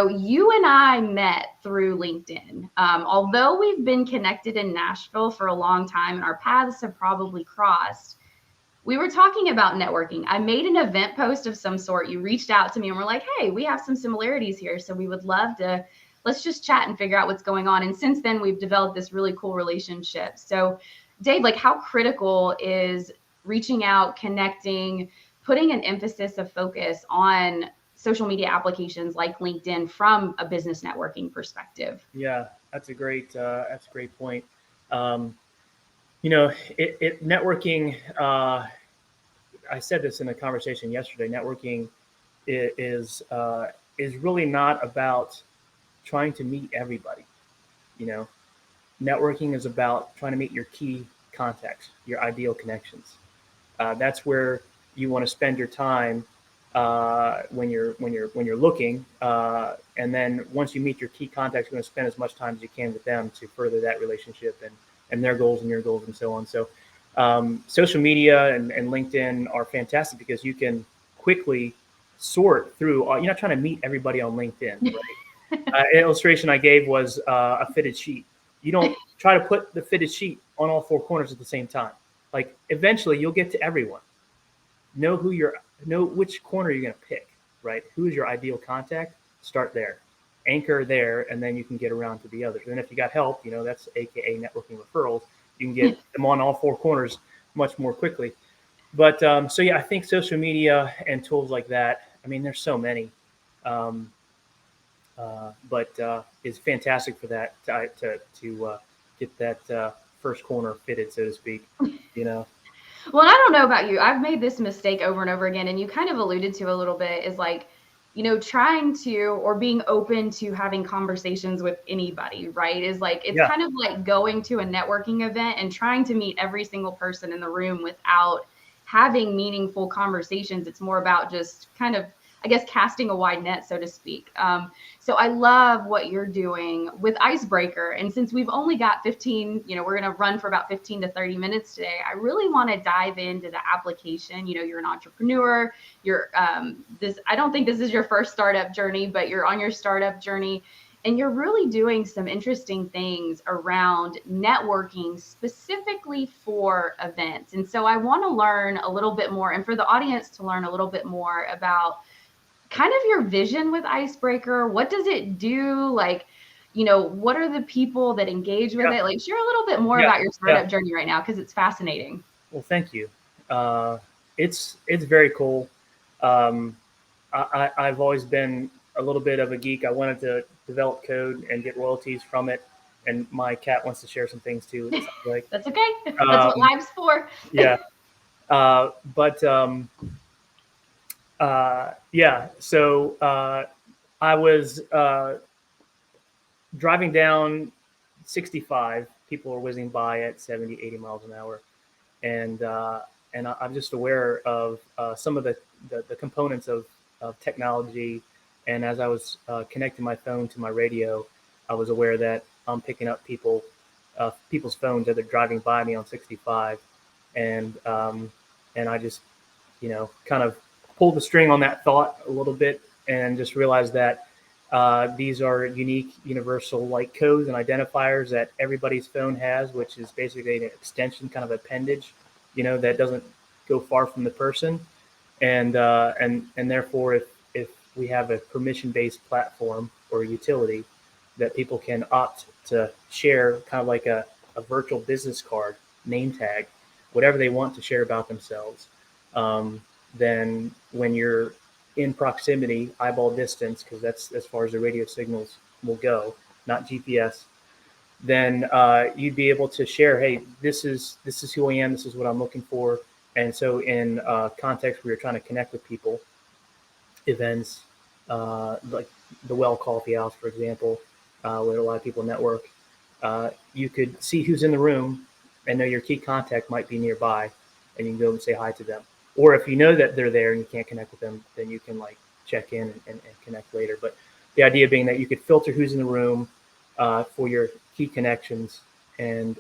So you and I met through LinkedIn. Although we've been connected in Nashville for a long time and our paths have probably crossed, we were talking about networking. I made an event post of some sort. You reached out to me and we're like, hey, we have some similarities here. So we would love to, let's just chat and figure out what's going on. And since then, we've developed this really cool relationship. So Dave, like how critical is reaching out, connecting, putting an emphasis of focus on social media applications like LinkedIn from a business networking perspective? Yeah, that's a great point. Um, networking. I said this in a conversation yesterday. Networking is really not about trying to meet everybody. You know, networking is about trying to meet your key contacts, your ideal connections. That's where you want to spend your time when you're looking, and then once you meet your key contacts, you're going to spend as much time as you can with them to further that relationship and their goals and your goals and so on. So, social media and LinkedIn are fantastic because you can quickly sort through. You're not trying to meet everybody on LinkedIn, right? An illustration I gave was a fitted sheet. You don't try to put the fitted sheet on all four corners at the same time. Like eventually, you'll get to everyone. Know which corner you're going to pick, right? Who is your ideal contact? Start there, anchor there, and then you can get around to the others. And if you got help, that's AKA networking referrals. You can get them on all four corners much more quickly. But so yeah, I think social media and tools like that. I mean, there's so many, um, but it's fantastic for that to get that first corner fitted, so to speak. You know. Well, I don't know about you. I've made this mistake over and over again, and you kind of alluded to a little bit is like, trying to or being open to having conversations with anybody, right? Is like, it's Yeah. kind of like going to a networking event and trying to meet every single person in the room without having meaningful conversations. It's more about just kind of, I guess, casting a wide net, so to speak. So I love what you're doing with IceBrekr. And since we've only got 15, we're going to run for about 15 to 30 minutes today, I really want to dive into the application. You're an entrepreneur. I don't think this is your first startup journey, but you're on your startup journey. And you're really doing some interesting things around networking specifically for events. And so I want to learn a little bit more, and for the audience to learn a little bit more about kind of your vision with IceBrekr. What does it do? Like, what are the people that engage with Yeah. it? Like, share a little bit more Yeah. about your Yeah. startup journey right now, because it's fascinating. Well, thank you. Uh, it's very cool. Um, I've always been a little bit of a geek. I wanted to develop code and get royalties from it. And my cat wants to share some things too. It sounds like. That's okay. That's what Um, live's for. yeah. But yeah. So I was driving down 65. People were whizzing by at 70, 80 miles an hour, and I'm just aware of some of the components of technology. And as I was connecting my phone to my radio, I was aware that I'm picking up people's phones as they're driving by me on 65, and I just kind of pulled the string on that thought a little bit and just realized that these are unique, universal like codes and identifiers that everybody's phone has, which is basically an extension, kind of appendage, that doesn't go far from the person, and therefore, if we have a permission-based platform or utility that people can opt to share, kind of like a virtual business card, name tag, whatever they want to share about themselves, then when you're in proximity, eyeball distance, because that's as far as the radio signals will go, not GPS, then you'd be able to share, hey, this is who I am, this is what I'm looking for. And so in context where you're trying to connect with people, events like the Coffeehouse, for example, where a lot of people network, you could see who's in the room and know your key contact might be nearby, and you can go and say hi to them. Or if you know that they're there and you can't connect with them, then you can like check in and connect later. But the idea being that you could filter who's in the room for your key connections and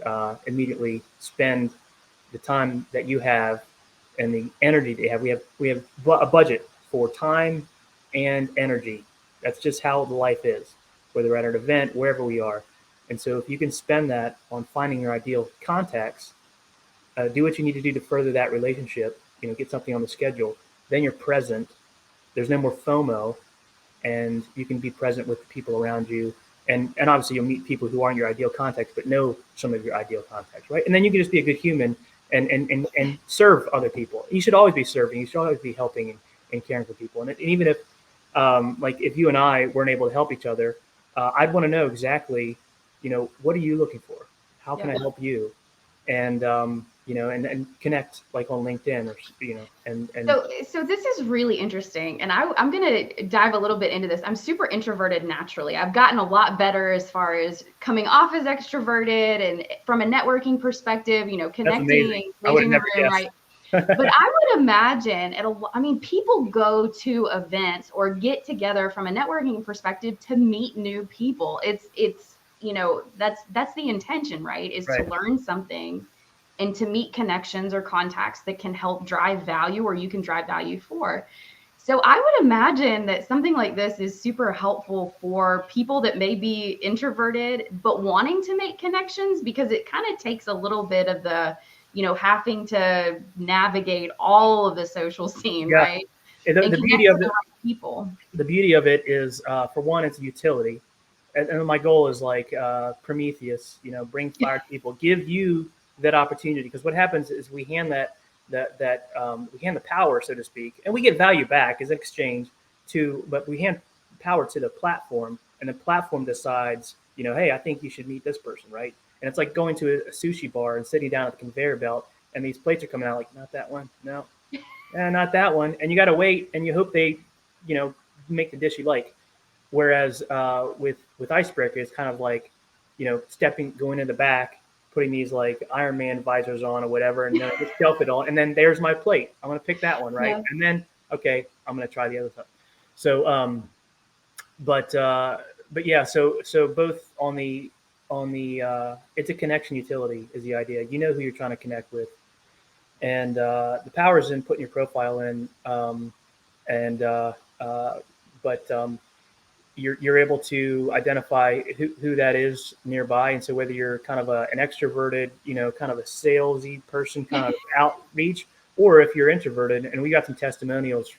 immediately spend the time that you have and the energy that you have. We have a budget for time and energy That's just how life is, whether we're at an event, wherever we are. And so if you can spend that on finding your ideal contacts, do what you need to do to further that relationship, get something on the schedule, then you're present. There's no more FOMO, and you can be present with the people around you. And obviously you'll meet people who aren't your ideal contacts, but know some of your ideal contacts, right? And then you can just be a good human and serve other people. You should always be serving. You should always be helping and caring for people. And even if, like if you and I weren't able to help each other, I'd want to know exactly, what are you looking for? How can I help you? And, and connect like on LinkedIn or, and so this is really interesting. And I'm going to dive a little bit into this. I'm super introverted naturally. I've gotten a lot better as far as coming off as extroverted and from a networking perspective, connecting, engaging the room, right? But I would imagine people go to events or get together from a networking perspective to meet new people. It's that's the intention, right? Is to learn something and to meet connections or contacts that can help drive value or you can drive value for. So I would imagine that something like this is super helpful for people that may be introverted but wanting to make connections, because it kind of takes a little bit of the having to navigate all of the social scene, right? The beauty of right people. The beauty of it is, for one, it's utility, and my goal is like Prometheus, bring fire to people, give you that opportunity. Because what happens is we hand we hand the power, so to speak, and we get value back as an exchange but we hand power to the platform, and the platform decides, hey, I think you should meet this person, right? And it's like going to a sushi bar and sitting down at the conveyor belt, and these plates are coming out like, not that one, no, not that one, and you got to wait, and you hope they, make the dish you like. Whereas with IceBrekr, it's kind of like, going in the back, putting these like Iron Man visors on or whatever, and then I just shelf it on, and then there's my plate. I'm gonna pick that one, right? Yeah. And then okay, I'm gonna try the other stuff. So, but yeah, so both on the it's a connection utility is the idea. You know who you're trying to connect with, and the power is in putting your profile in, but you're able to identify who that is nearby. And so whether you're kind of an extroverted, kind of a salesy person, kind of outreach, or if you're introverted, and we got some testimonials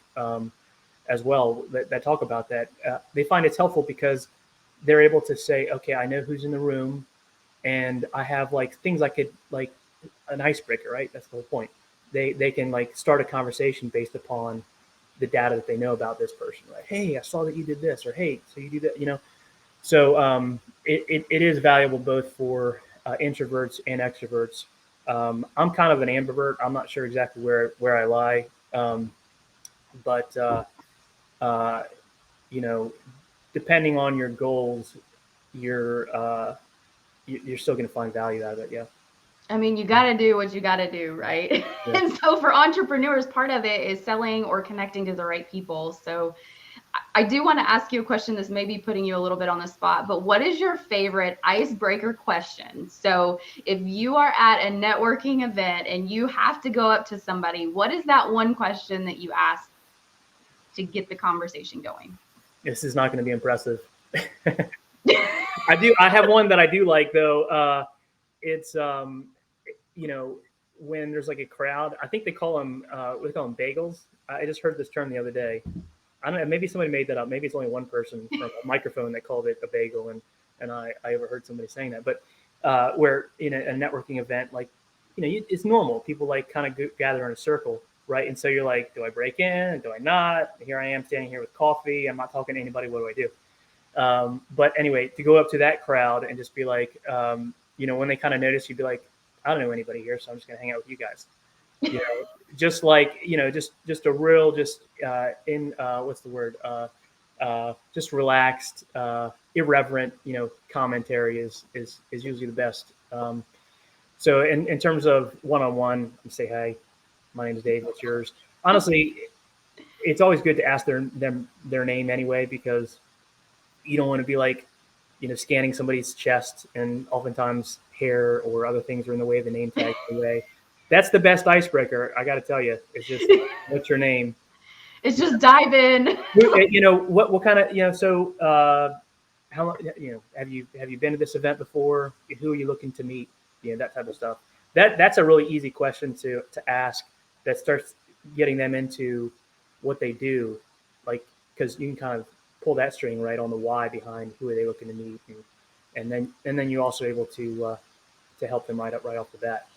as well that talk about that, they find it's helpful because they're able to say, okay, I know who's in the room, and I have like things I could like an icebreaker, right? That's the whole point. They can like start a conversation based upon the data that they know about this person, right? Hey, I saw that you did this, or hey, so you do that, So it is valuable both for introverts and extroverts. I'm kind of an ambivert. I'm not sure exactly where I lie, but depending on your goals, you're still going to find value out of it. Yeah. I mean, you got to do what you got to do, right? Yeah. And so for entrepreneurs, part of it is selling or connecting to the right people. So I do want to ask you a question that's maybe putting you a little bit on the spot, but what is your favorite icebreaker question? So if you are at a networking event and you have to go up to somebody, what is that one question that you ask to get the conversation going? This is not going to be impressive. I have one that I do like though. It's when there's like a crowd, I think they call them bagels. I just heard this term the other day. I don't know, maybe somebody made that up. Maybe it's only one person from a microphone that called it a bagel, and I overheard somebody saying that. But where in a networking event, like it's normal. People like kind of gather in a circle, right? And so you're like, do I break in? Do I not? Here I am standing here with coffee. I'm not talking to anybody. What do I do? But anyway, to go up to that crowd and just be like, when they kind of notice, you'd be like, I don't know anybody here, so I'm just gonna hang out with you guys. Just like just a real what's the word? Just relaxed, irreverent, commentary is usually the best. So in terms of one-on-one, you say, hey, my name is Dave. What's yours? Honestly, it's always good to ask their name anyway, because you don't want to be like, scanning somebody's chest, and oftentimes hair or other things are in the way of the name tag away. That's the best icebreaker, I got to tell you. It's just, what's your name? It's just dive in. What kind of, so how long, have you been to this event before? Who are you looking to meet? That type of stuff. That's a really easy question to ask that starts getting them into what they do, like, because you can kind of pull that string right on the why behind who are they looking to meet, and then you're also able to help them right off the bat.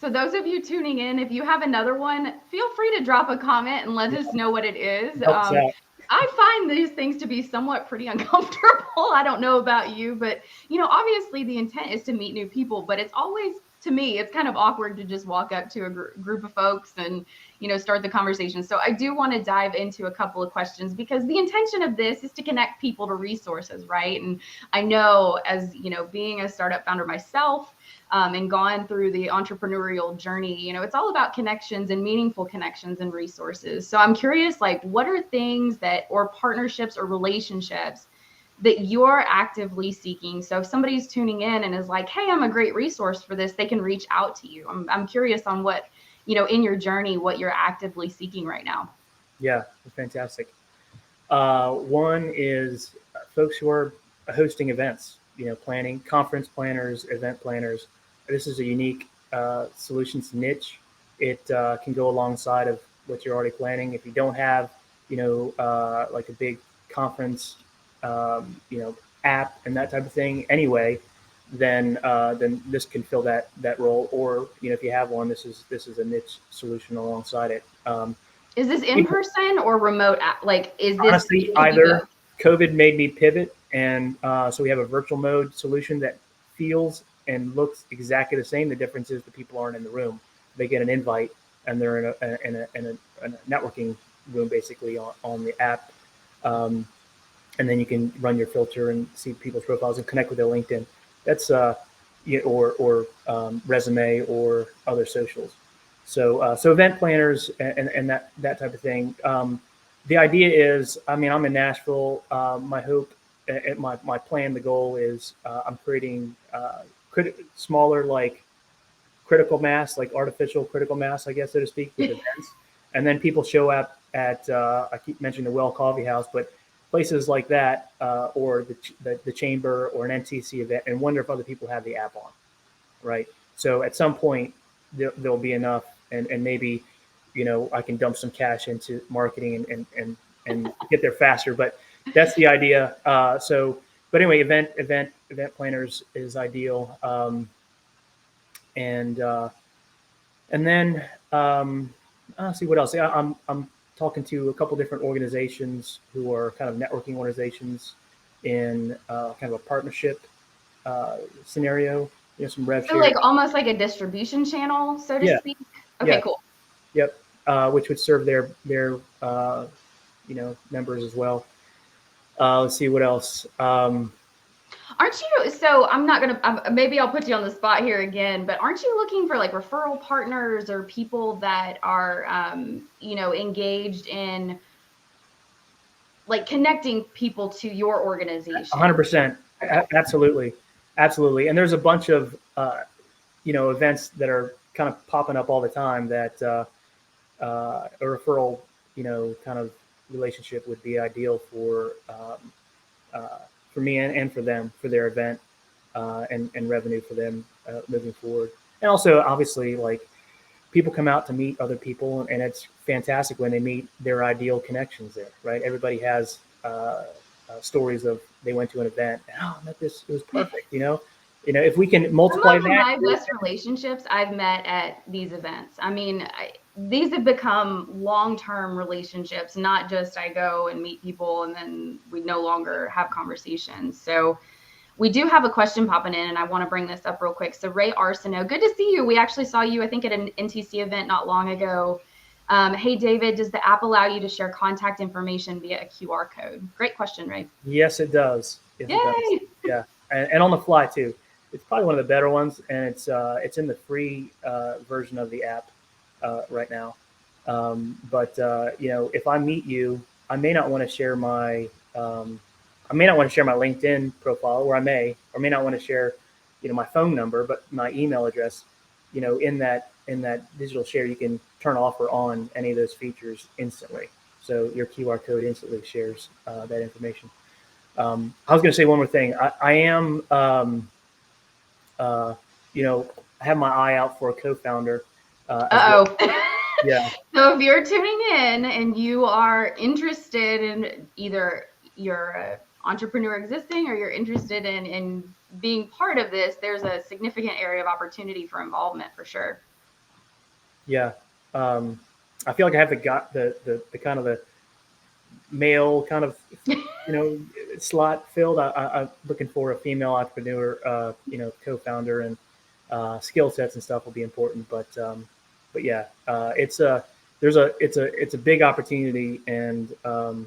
So those of you tuning in, if you have another one, feel free to drop a comment and let Yeah, us know what it is. helps out. I find these things to be somewhat pretty uncomfortable. I don't know about you, but obviously the intent is to meet new people, but it's always, to me, it's kind of awkward to just walk up to a group of folks and start the conversation. So I do want to dive into a couple of questions because the intention of this is to connect people to resources, right? And I know, as being a startup founder myself, and gone through the entrepreneurial journey, it's all about connections and meaningful connections and resources. So I'm curious, like, what are things or partnerships or relationships that you're actively seeking? So if somebody's tuning in and is like, hey, I'm a great resource for this, they can reach out to you. I'm curious on what, in your journey, what you're actively seeking right now. Yeah, fantastic. One is folks who are hosting events, planning, conference planners, event planners. This is a unique solutions niche. It can go alongside of what you're already planning. If you don't have, like a big conference, app and that type of thing anyway, then this can fill that role. Or if you have one, this is a niche solution alongside it. Is this in person or remote? Like, is this Honestly, either. COVID made me pivot, and so we have a virtual mode solution that feels and looks exactly the same. The difference is the people aren't in the room; they get an invite, and they're in a networking room, basically on the app, and then you can run your filter and see people's profiles and connect with their LinkedIn. That's or resume or other socials. So event planners and that type of thing. The idea is, I'm in Nashville. My hope, my plan, the goal is I'm creating smaller, like critical mass, like artificial critical mass, I guess, so to speak, with events. And then people show up at, I keep mentioning the Well Coffeehouse, but places like that, or the Chamber or an NTC event, and wonder if other people have the app on, right? So at some point, there'll be enough, and maybe, I can dump some cash into marketing and get there faster. But that's the idea. But anyway, event planners is ideal. And then I'll see what else. Yeah, I'm talking to a couple different organizations who are kind of networking organizations in kind of a partnership scenario. Some rev So share. like almost like a distribution channel, so to Yeah, speak? Okay, yeah, cool. yep. Which would serve their members as well. Let's see what else. Aren't you, so I'm not going to, maybe I'll put you on the spot here again, but aren't you looking for like referral partners or people that are, engaged in like connecting people to your organization? 100%. Absolutely. Absolutely. And there's a bunch of, events that are kind of popping up all the time that a referral, kind of relationship would be ideal for me and for them, for their event, and revenue for them moving forward. And also, obviously, like, people come out to meet other people, and it's fantastic when they meet their ideal connections there, right? Everybody has stories of they went to an event, and, I met this, it was perfect, if we can multiply Some of that. my best relationships I've met at these events. I mean, these have become long-term relationships, not just I go and meet people and then we no longer have conversations. So we do have a question popping in, and I want to bring this up real quick. So Ray Arsenault, good to see you. We actually saw you, I think, at an NTC event not long ago. Hey, David, does the app allow you to share contact information via a QR code? Great question, Ray. Yes, it does. Yes, Yay! it does. Yeah, and on the fly too. It's probably one of the better ones, and it's in the free version of the app right now. But if I meet you, I may not want to share my LinkedIn profile, or I may or may not want to share, my phone number, but my email address. In that digital share, you can turn off or on any of those features instantly. So your QR code instantly shares that information. I was going to say one more thing. I am, uh, I have my eye out for a co-founder as well. Uh-oh. Yeah. So if you're tuning in and you are interested in either you're an entrepreneur existing or you're interested in being part of this, there's a significant area of opportunity for involvement for sure. Yeah. I feel like I have the kind of the male kind of, slot filled. I'm looking for a female entrepreneur, co-founder, and skill sets and stuff will be important. But yeah, it's a big opportunity, and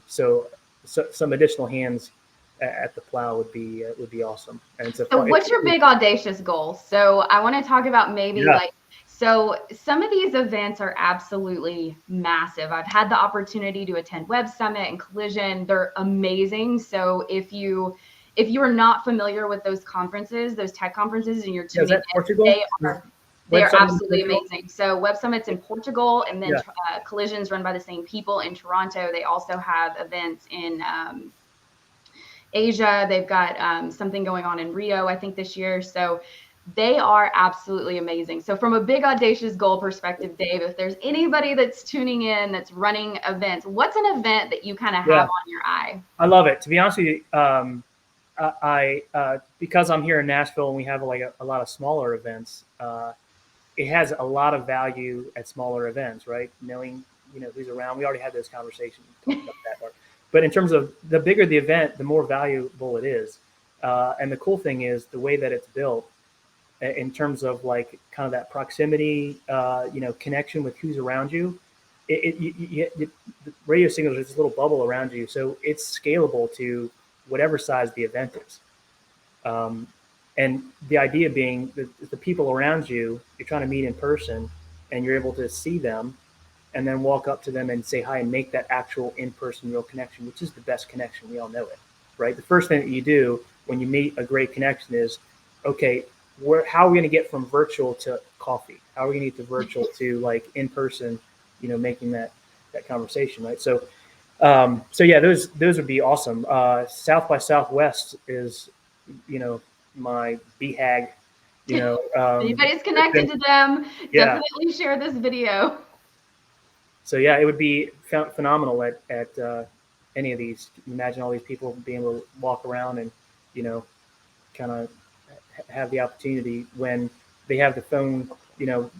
so some additional hands at the plow would be awesome. And it's a So fun, what's your big audacious goal? So I want to talk about maybe yeah. like, so some of these events are absolutely massive. I've had the opportunity to attend Web Summit and Collision. They're amazing. So if you are not familiar with those conferences, those tech conferences, and you're Yeah, is tuning that in, Portugal? they Web are Summit in absolutely Portugal? amazing. So Web Summit's in Portugal, and then Yeah. Collision's run by the same people in Toronto. They also have events in Asia. They've got something going on in Rio, I think, this year. So they are absolutely amazing. So from a big audacious goal perspective, Dave, if there's anybody that's tuning in that's running events, what's an event that you kind of have Yeah. on your eye? I love it. To be honest with you, because I'm here in Nashville and we have like a lot of smaller events, it has a lot of value at smaller events, right? Knowing who's around. We already had this conversation, talked about that part. But in terms of the bigger the event, the more valuable it is. And the cool thing is the way that it's built, in terms of like kind of that proximity, connection with who's around you. The radio signals is this little bubble around you, so it's scalable to whatever size the event is. Um, and the idea being that the people around you, you're trying to meet in person, and you're able to see them, and then walk up to them and say hi and make that actual in-person real connection, which is the best connection. We all know it, right? The first thing that you do when you meet a great connection is, okay, how are we going to get from virtual to coffee? How are we going to get to virtual to like in person? Making that conversation, right? So yeah, those would be awesome. South by Southwest is, my BHAG. Anybody's connected to them, Yeah. definitely share this video. So yeah, it would be phenomenal at any of these. Imagine all these people being able to walk around and kind of have the opportunity when they have the phone,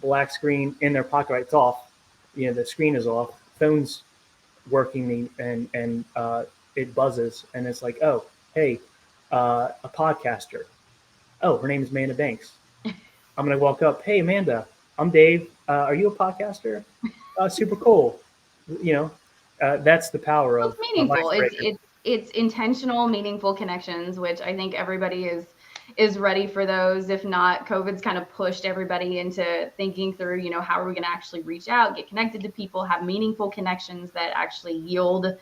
black screen in their pocket. Right, it's off. The screen is off. Phone's working and it buzzes and it's like, oh, hey, a podcaster. Oh, her name is Amanda Banks. I'm gonna walk up. Hey, Amanda, I'm Dave. Are you a podcaster? Super cool. That's the power Well, it's of meaningful. IceBrekr. It's intentional, meaningful connections, which I think everybody is ready for those. If not, COVID's kind of pushed everybody into thinking through, how are we going to actually reach out, get connected to people, have meaningful connections that actually yield,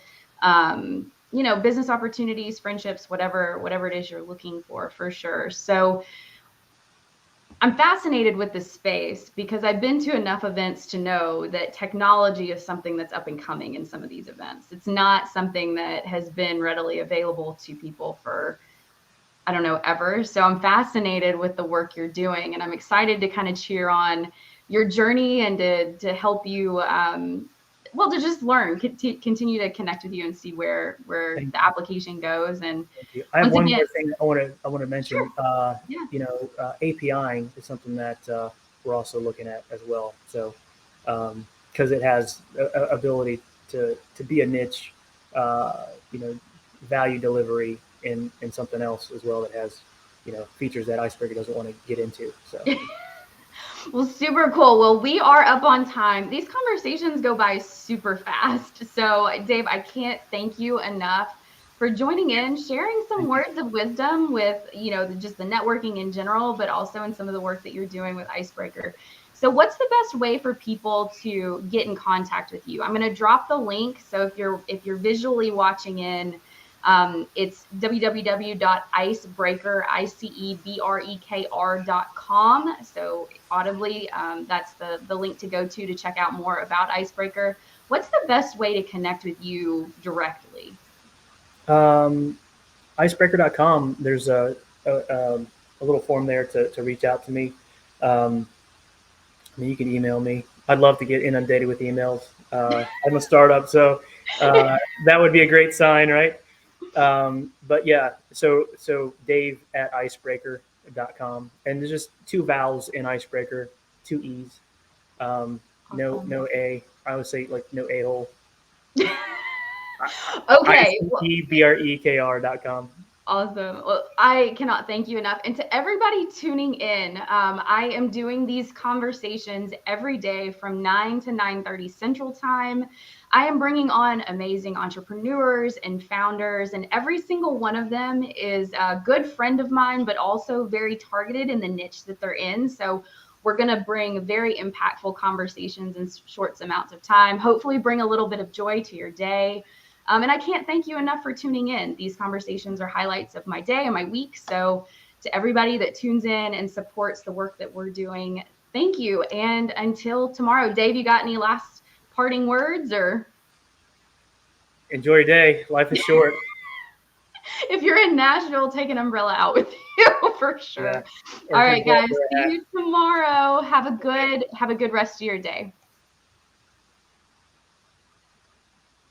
business opportunities, friendships, whatever it is you're looking for sure. So I'm fascinated with this space because I've been to enough events to know that technology is something that's up and coming in some of these events. It's not something that has been readily available to people for, I don't know, ever. So I'm fascinated with the work you're doing, and I'm excited to kind of cheer on your journey and to help you, to just learn, continue to connect with you and see where Thank the application goes. And you. I have once one again, more thing I want to mention. sure, yeah. APIing is something that we're also looking at as well. So because it has a ability to be a niche, value delivery in something else as well that has features that IceBrekr doesn't want to get into. So. Well, super cool. Well, we are up on time. These conversations go by super fast. So, Dave, I can't thank you enough for joining in, sharing some words of wisdom with, just the networking in general, but also in some of the work that you're doing with IceBrekr. So what's the best way for people to get in contact with you? I'm going to drop the link. So if you're visually watching in, it's www.icebrekr.com. So audibly, that's the link to go to check out more about IceBrekr. what's the best way to connect with you directly? Um, IceBrekr.com. There's a little form there to reach out to me. Um, I mean, you can email me. I'd love to get inundated with emails. I'm a startup, so that would be a great sign, right? But yeah, so Dave at IceBrekr.com, and there's just two vowels in IceBrekr, two E's. Awesome. No A. I would say like no a hole. Okay. IceBrekr.com. Awesome. Well, I cannot thank you enough. And to everybody tuning in, I am doing these conversations every day from 9 to 9:30 Central Time. I am bringing on amazing entrepreneurs and founders, and every single one of them is a good friend of mine, but also very targeted in the niche that they're in. So we're going to bring very impactful conversations in short amounts of time, hopefully bring a little bit of joy to your day. And I can't thank you enough for tuning in. These conversations are highlights of my day and my week. So, to everybody that tunes in and supports the work that we're doing, thank you. And until tomorrow, Dave, you got any last parting words? Or Enjoy your day. Life is short. if you're in Nashville, take an umbrella out with you for Yeah. sure. Or All if you're right, bored, guys. wear a See hat. you tomorrow. Have a good rest of your day.